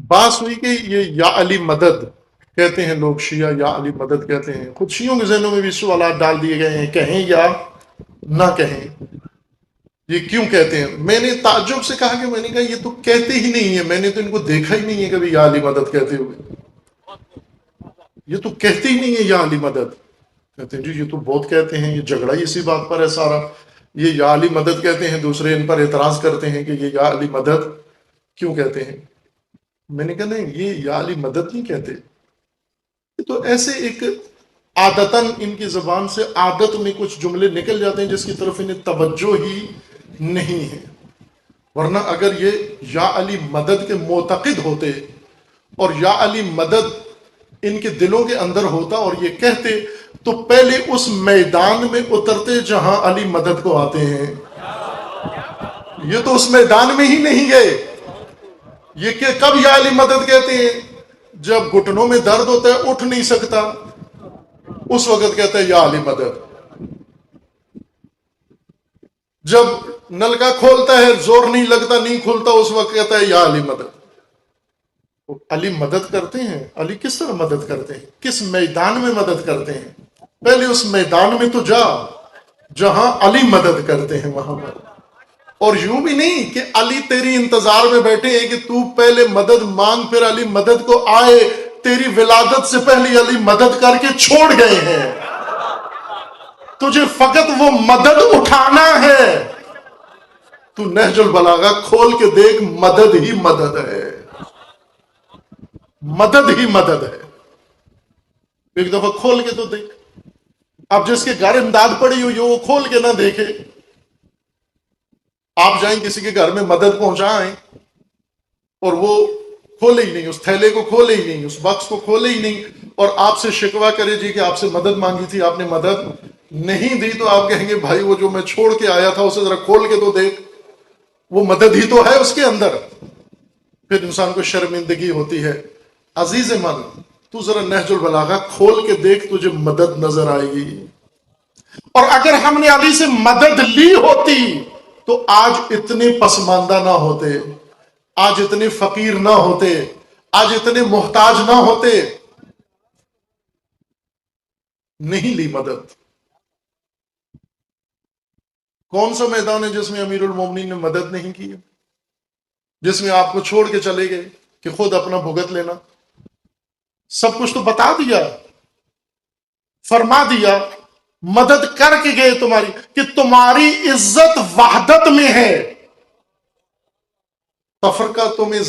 بات ہوئی کہ یہ یا علی مدد کہتے ہیں لوگ، شیعہ یا علی مدد کہتے ہیں، خود شیعوں کے ذہنوں میں بھی سوالات ڈال دیے گئے ہیں، کہیں یا نہ کہیں، یہ کیوں کہتے ہیں؟ میں نے تعجب سے کہا کہ میں نے کہا یہ تو کہتے ہی نہیں ہے، میں نے تو ان کو دیکھا ہی نہیں ہے کبھی یا علی مدد کہتے ہوئے، یہ تو کہتے ہی نہیں ہے یا علی مدد۔ کہتے ہیں جی یہ تو بہت کہتے ہیں، یہ جھگڑا ہی اسی بات پر ہے سارا، یہ یا علی مدد کہتے ہیں، دوسرے ان پر اعتراض کرتے ہیں کہ یہ یا علی مدد کیوں کہتے ہیں۔ میں نے کہا نہیں، یہ یا علی مدد نہیں کہتے، تو ایسے ایک عادتاً ان کی زبان سے عادت میں کچھ جملے نکل جاتے ہیں جس کی طرف انہیں توجہ ہی نہیں ہے، ورنہ اگر یہ یا علی مدد کے معتقد ہوتے اور یا علی مدد ان کے دلوں کے اندر ہوتا اور یہ کہتے تو پہلے اس میدان میں اترتے جہاں علی مدد کو آتے ہیں۔ یہ تو اس میدان میں ہی نہیں گئے، یہ کہ کب یا علی مدد کہتے ہیں؟ جب گھٹنوں میں درد ہوتا ہے، اٹھ نہیں سکتا، اس وقت کہتا ہے یا علی مدد۔ جب نلکا کھولتا ہے زور نہیں لگتا، نہیں کھلتا، اس وقت کہتا ہے یا علی مدد۔ علی مدد کرتے ہیں، علی کس طرح مدد کرتے ہیں؟ کس میدان میں مدد کرتے ہیں؟ پہلے اس میدان میں تو جا جہاں علی مدد کرتے ہیں وہاں پر، اور یوں بھی نہیں کہ علی تیری انتظار میں بیٹھے ہیں کہ تو پہلے مدد مانگ پھر علی مدد کو آئے، تیری ولادت سے پہلے علی مدد کر کے چھوڑ گئے ہیں، تجھے فقط وہ مدد اٹھانا ہے۔ تو نہج البلاغہ کھول کے دیکھ، مدد ہی مدد ہے، مدد ہی مدد ہے، ایک دفعہ کھول کے تو دیکھ۔ اب جس کے گھر امداد پڑی ہوئی وہ کھول کے نہ دیکھے، آپ جائیں کسی کے گھر میں مدد پہنچائیں اور وہ کھولے ہی نہیں، اس تھیلے کو کھولے ہی نہیں، اس باکس کو کھولے ہی نہیں، اور آپ سے شکوہ کرے جی کہ آپ سے مدد مانگی تھی، آپ نے مدد نہیں دی، تو آپ کہیں گے بھائی وہ جو میں چھوڑ کے آیا تھا اسے ذرا کھول کے تو دیکھ، وہ مدد ہی تو ہے اس کے اندر۔ پھر انسان کو شرمندگی ہوتی ہے۔ عزیز من، تو ذرا نہج البلاغہ کھول کے دیکھ، تجھے مدد نظر آئے گی۔ اور اگر ہم نے علی سے مدد لی ہوتی تو آج اتنے پسماندہ نہ ہوتے، آج اتنے فقیر نہ ہوتے، آج اتنے محتاج نہ ہوتے۔ نہیں لی مدد۔ کون سا میدان ہے جس میں امیر المومنین نے مدد نہیں کی ہے؟ جس میں آپ کو چھوڑ کے چلے گئے کہ خود اپنا بھگت لینا؟ سب کچھ تو بتا دیا، فرما دیا، مدد کر کے گئے تمہاری، کہ تمہاری عزت وحدت میں ہے، تفرقہ تمہیں